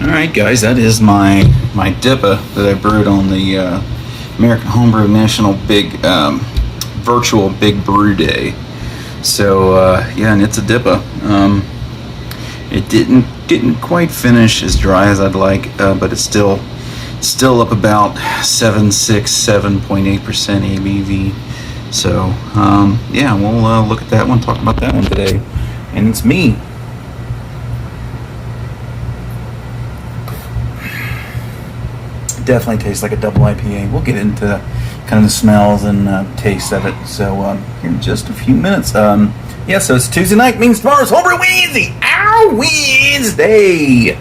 Alright guys, that is my dipper that I brewed on the American Homebrew National virtual Big Brew Day. So yeah, and it's a dipper. It didn't quite finish as dry as I'd like, but it's still up about 7.8% ABV. So yeah, we'll look at that one, talk about that one today. And it's me. Definitely tastes like a double IPA. We'll get into kind of the smells and taste of it. So here in just a few minutes. Yeah, so it's Tuesday night, means tomorrow's Homebrew Wednesday. Our Wednesday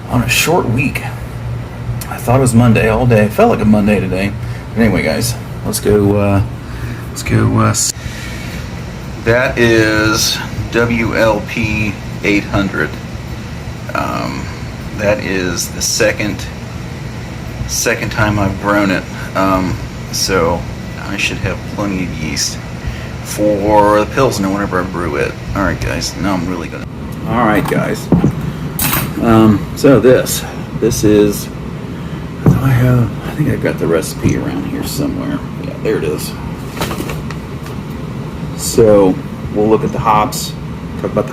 on a short week. I thought it was Monday all day. It felt like a Monday today. But anyway, guys, let's go. That is WLP 800. That is the second time I've grown it, so I should have plenty of yeast for the Pilsner whenever I brew it. Alright guys, now I'm really gonna... Alright guys, so this is... I think I got the recipe around here somewhere. Yeah, there it is. So, we'll look at the hops, talk about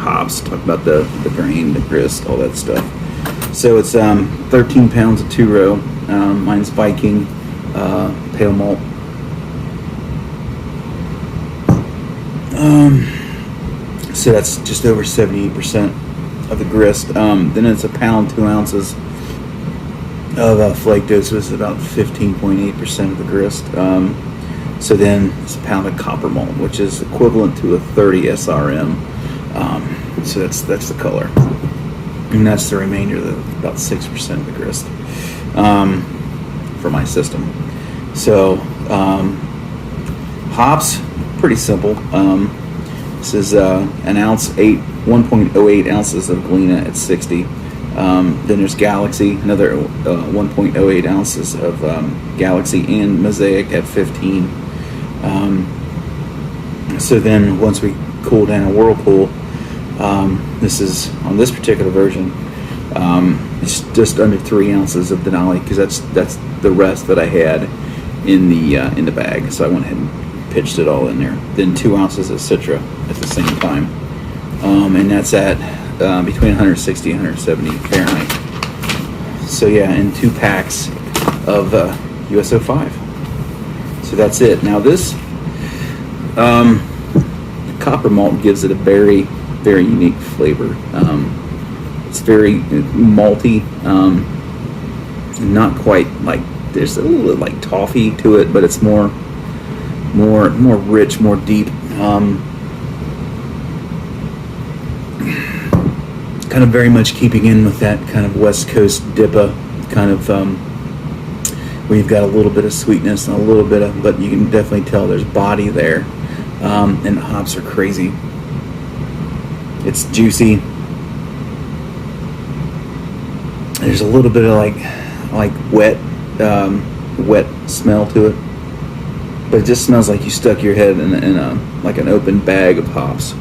the grain, the grist, all that stuff. So it's 13 pounds of 2-row. Mine's Viking pale malt. So that's just over 78% of the grist. Then it's a pound 2 ounces of flake dough, so it's about 15.8% of the grist. So then it's a pound of copper malt, which is equivalent to a 30 SRM. So that's the color. And that's the remainder, about 6% of the grist for my system. So hops, pretty simple. This is an ounce, 1.08 ounces of Galena at 60. Then there's Galaxy, another 1.08 ounces of Galaxy and Mosaic at 15. So then once we cool down a Whirlpool, this is on this particular version. It's just under 3 ounces of Denali, because that's the rest that I had in the bag. So I went ahead and pitched it all in there. Then 2 ounces of Citra at the same time, and that's at between 160 and 170 Fahrenheit. So yeah, and 2 packs of USO5. So that's it. Now this copper malt gives it a very, very unique flavor. It's very malty, not quite like, there's a little bit like toffee to it, but it's more rich, more deep. Kind of very much keeping in with that kind of West Coast DIPA kind of, where you've got a little bit of sweetness and a little bit of, but you can definitely tell there's body there. And the hops are crazy. It's juicy. There's a little bit of like wet smell to it, but it just smells like you stuck your head in a like an open bag of hops.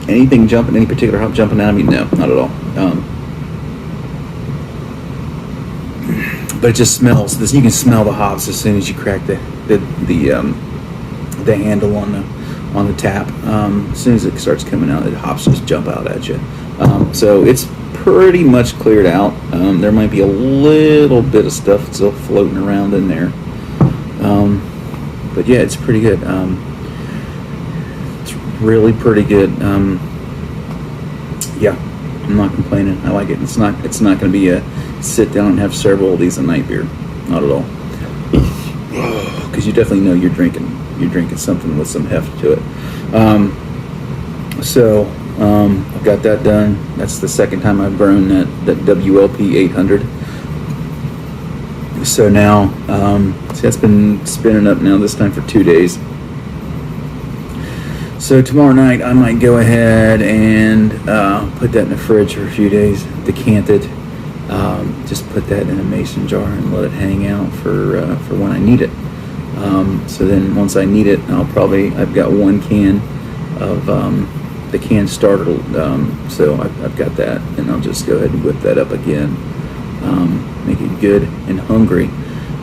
Anything jumping, any particular hop jumping out of me? No, not at all. But it just smells. This, you can smell the hops as soon as you crack the handle on the tap. As soon as it starts coming out, the hops just jump out at you. So it's pretty much cleared out. There might be a little bit of stuff still floating around in there, but yeah, it's pretty good. It's really pretty good. Yeah, I'm not complaining. I like it. It's not going to be a sit down and have several of these a night beer. Not at all. Because you definitely know you're drinking something with some heft to it. So I've got that done. That's the second time I've grown that WLP 800. So now, see, that's been spinning up now, this time for 2 days. So tomorrow night I might go ahead and put that in the fridge for a few days, decant it, just put that in a mason jar and let it hang out for when I need it. So then once I need it, I've got 1 can of the can starter, so I've got that, and I'll just go ahead and whip that up again, make it good and hungry.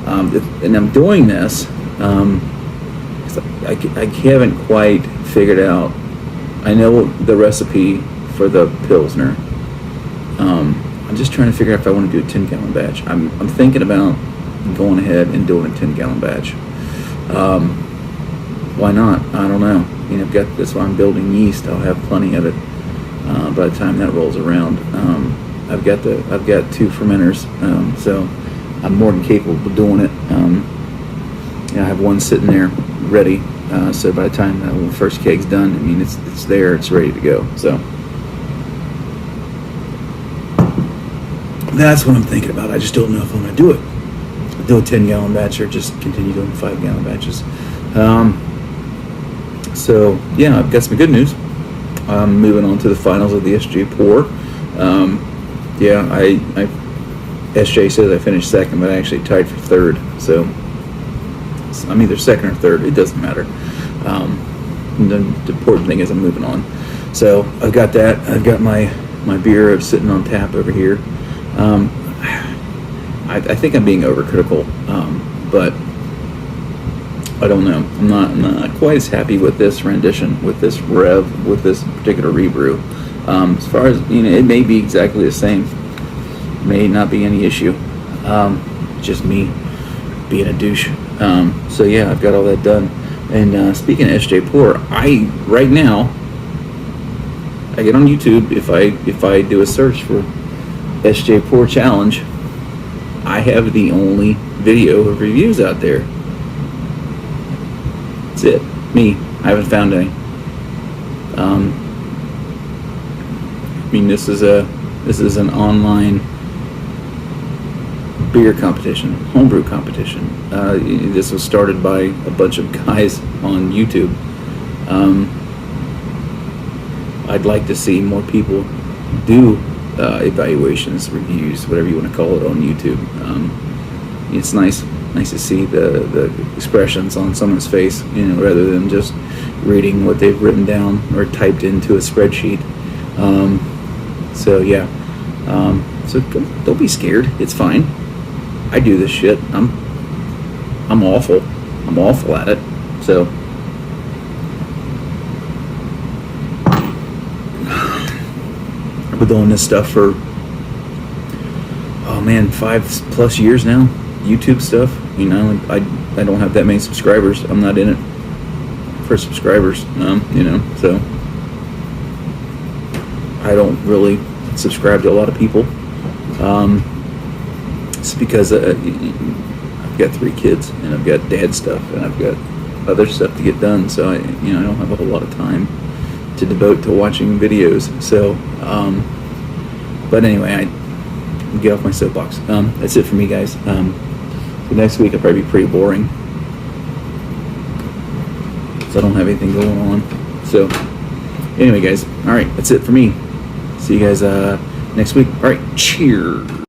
And I'm doing this 'cause I haven't quite figured out. I know the recipe for the Pilsner. I'm just trying to figure out if I want to do a 10-gallon batch. I'm thinking about going ahead and doing a 10-gallon batch. Why not? I don't know. That's why I'm building yeast. I'll have plenty of it by the time that rolls around. I've got 2 fermenters, so I'm more than capable of doing it. I have one sitting there ready, so by the time the first keg's done, it's there, it's ready to go. So that's what I'm thinking about. I just don't know if I'm going to do it. Do a 10-gallon batch or just continue doing 5-gallon batches. So yeah, I've got some good news. I'm moving on to the finals of the SJ Pour. SJ says I finished second, but I actually tied for third. So I'm either second or third. It doesn't matter. The important thing is I'm moving on. So I've got that. I've got my beer sitting on tap over here. I think I'm being overcritical, but I don't know. I'm not quite as happy with this rendition, with this rev, with this particular rebrew. As far as it may be exactly the same, may not be any issue. Just me being a douche. So yeah, I've got all that done. And speaking of SJ Pour, right now I get on YouTube. If I do a search for SJ Pour Challenge, I have the only video of reviews out there. That's it. Me. I haven't found any. This is an online beer competition, homebrew competition. This was started by a bunch of guys on YouTube. I'd like to see more people do evaluations, reviews, whatever you want to call it, on YouTube. It's nice to see the expressions on someone's face, rather than just reading what they've written down or typed into a spreadsheet. So yeah, so don't be scared. It's fine. I do this shit. I'm awful. I'm awful at it. So I've been doing this stuff for 5+ years now. YouTube stuff. I don't have that many subscribers. I'm not in it for subscribers. So I don't really subscribe to a lot of people. It's because I've got 3 kids, and I've got dad stuff, and I've got other stuff to get done. So I don't have a whole lot of time to devote to watching videos. So, but anyway, I get off my soapbox. That's it for me, guys. So next week will probably be pretty boring, so I don't have anything going on. So anyway, guys, all right, that's it for me. See you guys next week. All right, cheers.